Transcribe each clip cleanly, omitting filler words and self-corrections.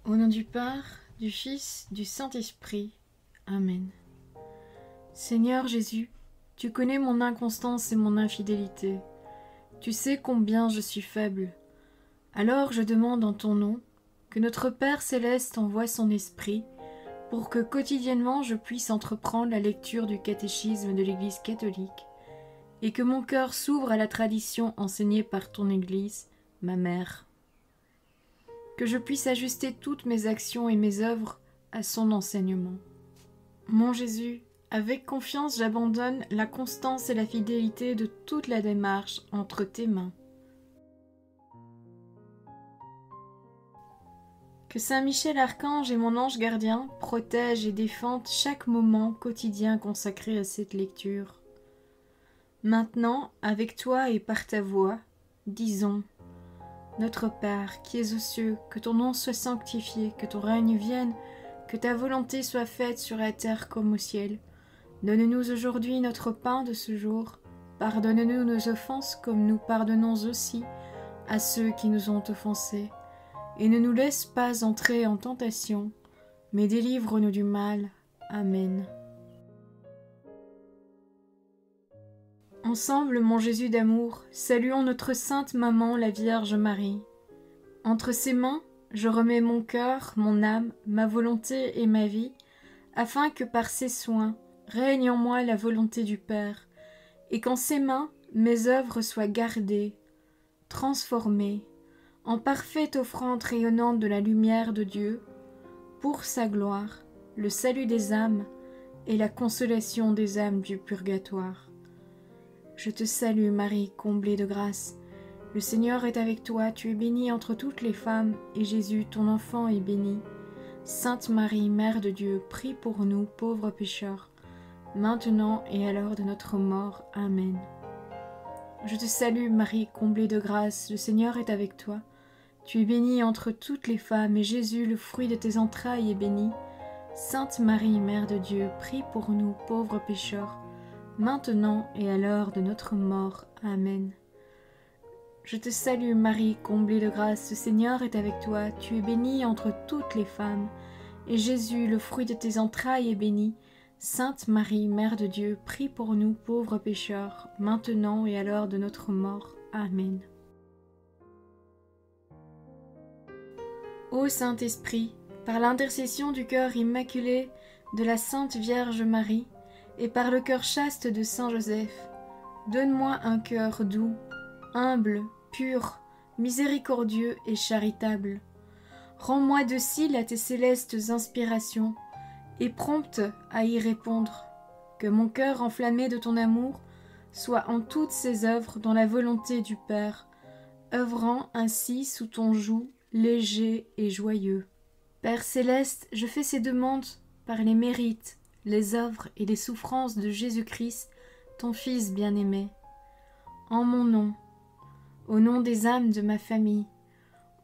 Au nom du Père, du Fils, du Saint-Esprit. Amen. Seigneur Jésus, tu connais mon inconstance et mon infidélité. Tu sais combien je suis faible. Alors je demande en ton nom que notre Père céleste envoie son Esprit pour que quotidiennement je puisse entreprendre la lecture du catéchisme de l'Église catholique et que mon cœur s'ouvre à la tradition enseignée par ton Église, ma mère. Que je puisse ajuster toutes mes actions et mes œuvres à son enseignement. Mon Jésus, avec confiance j'abandonne la constance et la fidélité de toute la démarche entre tes mains. Que Saint Michel Archange et mon ange gardien protègent et défendent chaque moment quotidien consacré à cette lecture. Maintenant, avec toi et par ta voix, disons: Notre Père, qui es aux cieux, que ton nom soit sanctifié, que ton règne vienne, que ta volonté soit faite sur la terre comme au ciel. Donne-nous aujourd'hui notre pain de ce jour. Pardonne-nous nos offenses comme nous pardonnons aussi à ceux qui nous ont offensés. Et ne nous laisse pas entrer en tentation, mais délivre-nous du mal. Amen. Ensemble, mon Jésus d'amour, saluons notre sainte maman, la Vierge Marie. Entre ses mains, je remets mon cœur, mon âme, ma volonté et ma vie, afin que par ses soins règne en moi la volonté du Père, et qu'en ses mains mes œuvres soient gardées, transformées, en parfaite offrande rayonnante de la lumière de Dieu, pour sa gloire, le salut des âmes et la consolation des âmes du purgatoire. Je te salue Marie, comblée de grâce. Le Seigneur est avec toi, tu es bénie entre toutes les femmes, et Jésus, ton enfant, est béni. Sainte Marie, Mère de Dieu, prie pour nous, pauvres pécheurs, maintenant et à l'heure de notre mort. Amen. Je te salue Marie, comblée de grâce, le Seigneur est avec toi. Tu es bénie entre toutes les femmes, et Jésus, le fruit de tes entrailles, est béni. Sainte Marie, Mère de Dieu, prie pour nous, pauvres pécheurs, maintenant et à l'heure de notre mort. Amen. Je te salue Marie, comblée de grâce, le Seigneur est avec toi, tu es bénie entre toutes les femmes, et Jésus, le fruit de tes entrailles, est béni. Sainte Marie, Mère de Dieu, prie pour nous pauvres pécheurs, maintenant et à l'heure de notre mort. Amen. Ô Saint-Esprit, par l'intercession du cœur immaculé de la Sainte Vierge Marie, et par le cœur chaste de Saint Joseph, donne-moi un cœur doux, humble, pur, miséricordieux et charitable. Rends-moi docile à tes célestes inspirations, et prompte à y répondre. Que mon cœur enflammé de ton amour soit en toutes ses œuvres dans la volonté du Père, œuvrant ainsi sous ton joug léger et joyeux. Père céleste, je fais ces demandes par les mérites, les œuvres et les souffrances de Jésus-Christ, ton Fils bien-aimé. En mon nom, au nom des âmes de ma famille,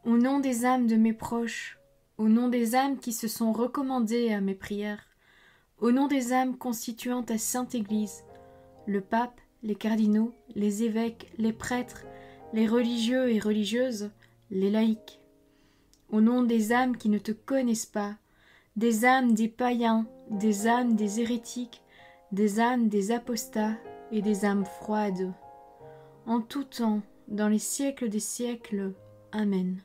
au nom des âmes de mes proches, au nom des âmes qui se sont recommandées à mes prières, au nom des âmes constituant ta Sainte Église, le pape, les cardinaux, les évêques, les prêtres, les religieux et religieuses, les laïcs, au nom des âmes qui ne te connaissent pas, des âmes des païens, des âmes des hérétiques, des âmes des apostats et des âmes froides. En tout temps, dans les siècles des siècles. Amen.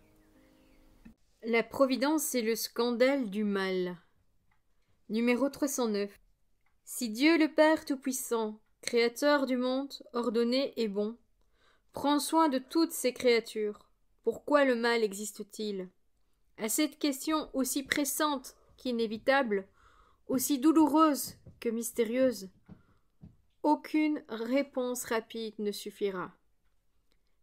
La providence est le scandale du mal. Numéro 309. Si Dieu le Père Tout-Puissant, Créateur du monde, ordonné et bon, prend soin de toutes ses créatures, pourquoi le mal existe-t-il? À cette question aussi pressante qu'inévitable, aussi douloureuse que mystérieuse, aucune réponse rapide ne suffira.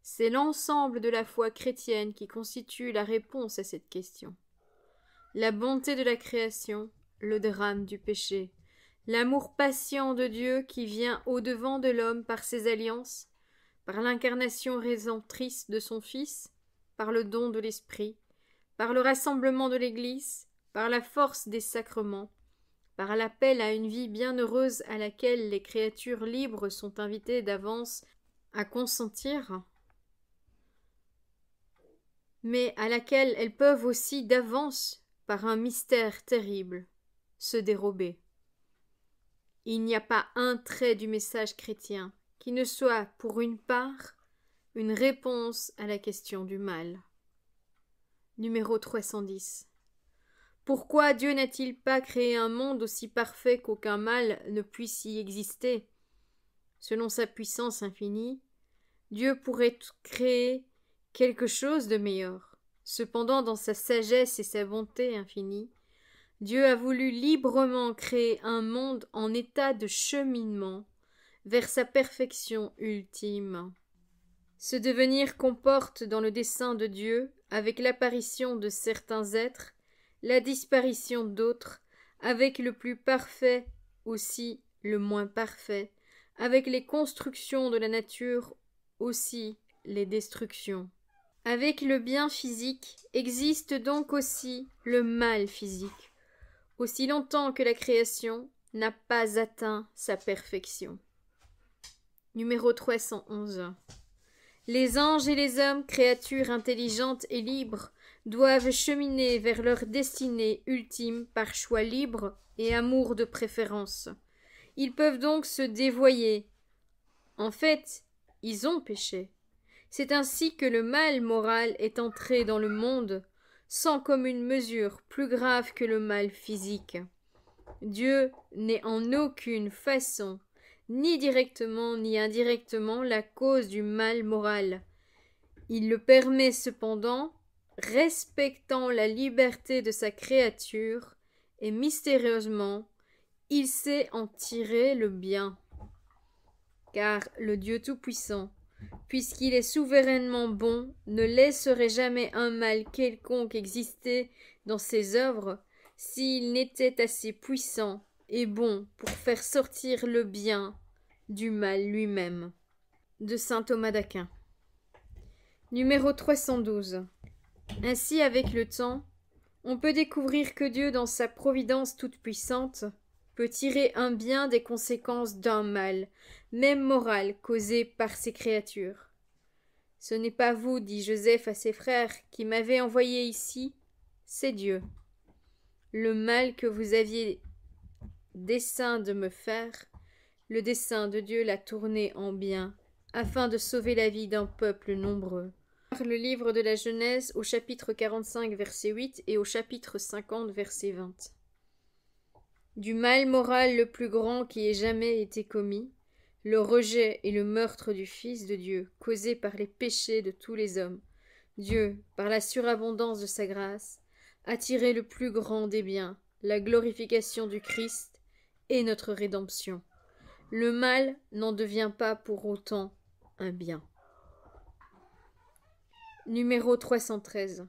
C'est l'ensemble de la foi chrétienne qui constitue la réponse à cette question. La bonté de la création, le drame du péché, l'amour patient de Dieu qui vient au-devant de l'homme par ses alliances, par l'incarnation rédemptrice de son Fils, par le don de l'Esprit, par le rassemblement de l'Église, par la force des sacrements, par l'appel à une vie bienheureuse à laquelle les créatures libres sont invitées d'avance à consentir, mais à laquelle elles peuvent aussi d'avance par un mystère terrible, se dérober. Il n'y a pas un trait du message chrétien qui ne soit, pour une part, une réponse à la question du mal. Numéro 310. Pourquoi Dieu n'a-t-il pas créé un monde aussi parfait qu'aucun mal ne puisse y exister? Selon sa puissance infinie, Dieu pourrait créer quelque chose de meilleur. Cependant, dans sa sagesse et sa bonté infinie, Dieu a voulu librement créer un monde en état de cheminement vers sa perfection ultime. Ce devenir comporte dans le dessein de Dieu, avec l'apparition de certains êtres, la disparition d'autres, avec le plus parfait aussi le moins parfait, avec les constructions de la nature aussi les destructions. Avec le bien physique existe donc aussi le mal physique, aussi longtemps que la création n'a pas atteint sa perfection. Numéro 311. Les anges et les hommes, créatures intelligentes et libres, doivent cheminer vers leur destinée ultime par choix libre et amour de préférence. Ils peuvent donc se dévoyer. En fait, ils ont péché. C'est ainsi que le mal moral est entré dans le monde, sans commune mesure plus grave que le mal physique. Dieu n'est en aucune façon, ni directement ni indirectement, la cause du mal moral. Il le permet cependant, respectant la liberté de sa créature, et mystérieusement, il sait en tirer le bien. Car le Dieu Tout-Puissant, puisqu'il est souverainement bon, ne laisserait jamais un mal quelconque exister dans ses œuvres, s'il n'était assez puissant et bon pour faire sortir le bien du mal lui-même. De saint Thomas d'Aquin. Numéro 312. Ainsi, avec le temps, on peut découvrir que Dieu, dans sa providence toute-puissante, peut tirer un bien des conséquences d'un mal, même moral, causé par ses créatures. Ce n'est pas vous, dit Joseph à ses frères, qui m'avez envoyé ici, c'est Dieu. Le mal que vous aviez dessein de me faire, le dessein de Dieu l'a tourné en bien, afin de sauver la vie d'un peuple nombreux. Le livre de la Genèse au chapitre 45, verset 8 et au chapitre 50, verset 20. Du mal moral le plus grand qui ait jamais été commis, le rejet et le meurtre du Fils de Dieu, causés par les péchés de tous les hommes, Dieu, par la surabondance de sa grâce, a tiré le plus grand des biens, la glorification du Christ et notre rédemption. Le mal n'en devient pas pour autant un bien. Numéro 313.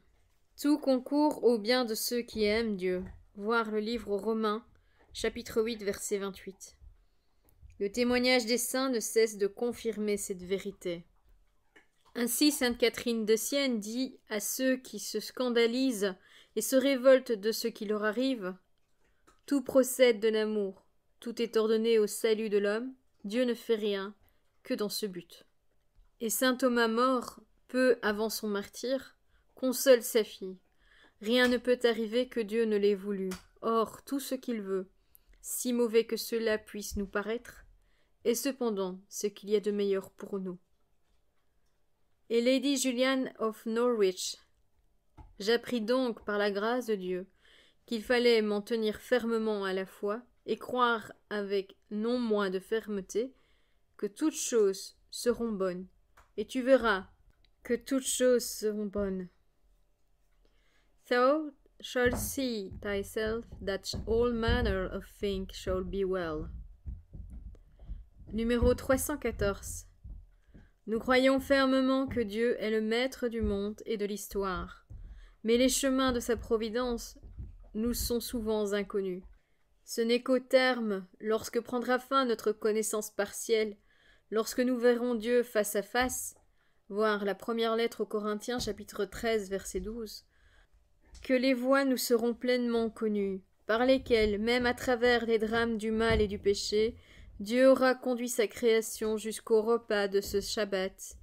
Tout concourt au bien de ceux qui aiment Dieu. Voir le livre aux Romains, chapitre 8, verset 28. Le témoignage des saints ne cesse de confirmer cette vérité. Ainsi, sainte Catherine de Sienne dit à ceux qui se scandalisent et se révoltent de ce qui leur arrive: tout procède de l'amour, tout est ordonné au salut de l'homme, Dieu ne fait rien que dans ce but. Et saint Thomas mort, peu avant son martyre, console sa fille. Rien ne peut arriver que Dieu ne l'ait voulu. Or, tout ce qu'il veut, si mauvais que cela puisse nous paraître, est cependant ce qu'il y a de meilleur pour nous. Et Lady Julian of Norwich: j'appris donc par la grâce de Dieu qu'il fallait m'en tenir fermement à la foi et croire avec non moins de fermeté que toutes choses seront bonnes, et tu verras que toutes choses seront bonnes. Thou shalt see thyself that all manner of things shall be well. Numéro 314. Nous croyons fermement que Dieu est le maître du monde et de l'histoire, mais les chemins de sa providence nous sont souvent inconnus. Ce n'est qu'au terme, lorsque prendra fin notre connaissance partielle, lorsque nous verrons Dieu face à face, voir la première lettre aux Corinthiens, chapitre 13, verset 12, que les voies nous seront pleinement connues, par lesquelles, même à travers les drames du mal et du péché, Dieu aura conduit sa création jusqu'au repas de ce Shabbat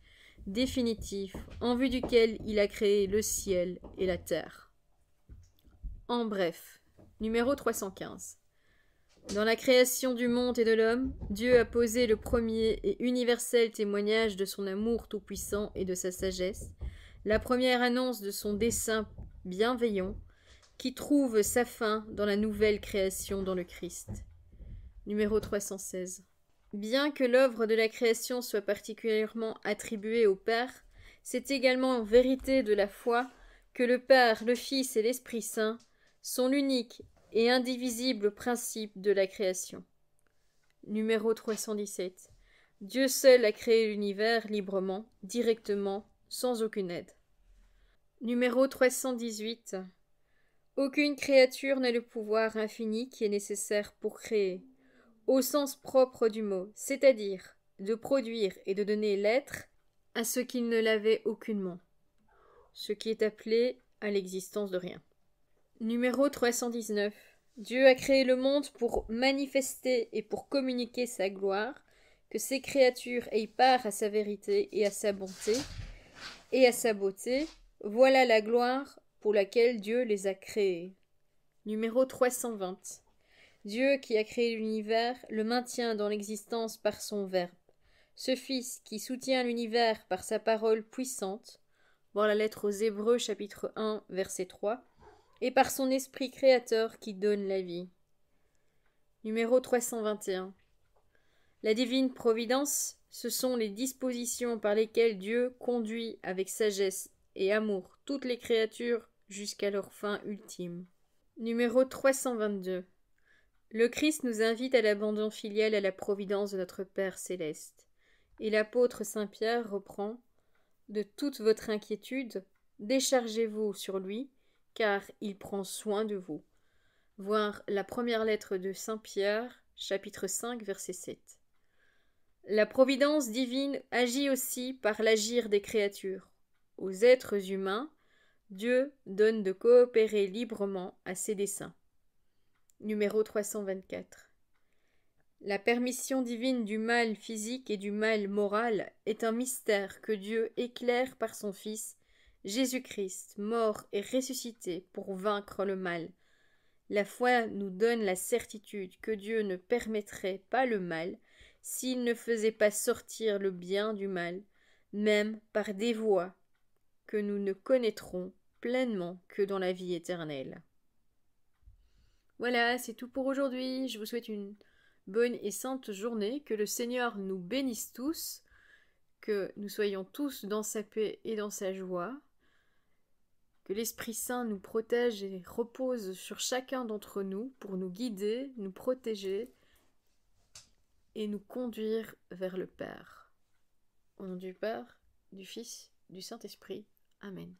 définitif, en vue duquel il a créé le ciel et la terre. En bref, numéro 315. Dans la création du monde et de l'homme, Dieu a posé le premier et universel témoignage de son amour tout-puissant et de sa sagesse, la première annonce de son dessein bienveillant, qui trouve sa fin dans la nouvelle création dans le Christ. Numéro 316. Bien que l'œuvre de la création soit particulièrement attribuée au Père, c'est également en vérité de la foi que le Père, le Fils et l'Esprit Saint sont l'unique et indivisible principe de la création. Numéro 317. Dieu seul a créé l'univers librement, directement, sans aucune aide. Numéro 318. Aucune créature n'a le pouvoir infini qui est nécessaire pour créer, au sens propre du mot, c'est-à-dire de produire et de donner l'être à ce qui ne l'avait aucunement, ce qui est appelé à l'existence de rien. Numéro 319. Dieu a créé le monde pour manifester et pour communiquer sa gloire, que ses créatures aient part à sa vérité et à sa bonté et à sa beauté. Voilà la gloire pour laquelle Dieu les a créés. Numéro 320. Dieu qui a créé l'univers le maintient dans l'existence par son Verbe. Ce Fils qui soutient l'univers par sa parole puissante, voir la lettre aux Hébreux chapitre 1 verset 3, et par son esprit créateur qui donne la vie. Numéro 321. La divine providence, ce sont les dispositions par lesquelles Dieu conduit avec sagesse et amour toutes les créatures jusqu'à leur fin ultime. Numéro 322. Le Christ nous invite à l'abandon filial à la providence de notre Père céleste. Et l'apôtre Saint Pierre reprend « De toute votre inquiétude, déchargez-vous sur lui, car il prend soin de vous. » Voir la première lettre de Saint Pierre, chapitre 5, verset 7. La providence divine agit aussi par l'agir des créatures. Aux êtres humains, Dieu donne de coopérer librement à ses desseins. Numéro 324. La permission divine du mal physique et du mal moral est un mystère que Dieu éclaire par son Fils, Jésus-Christ, mort et ressuscité pour vaincre le mal. La foi nous donne la certitude que Dieu ne permettrait pas le mal s'il ne faisait pas sortir le bien du mal, même par des voies que nous ne connaîtrons pleinement que dans la vie éternelle. Voilà, c'est tout pour aujourd'hui. Je vous souhaite une bonne et sainte journée, que le Seigneur nous bénisse tous, que nous soyons tous dans sa paix et dans sa joie, que l'Esprit Saint nous protège et repose sur chacun d'entre nous pour nous guider, nous protéger et nous conduire vers le Père. Au nom du Père, du Fils, du Saint-Esprit. Amen.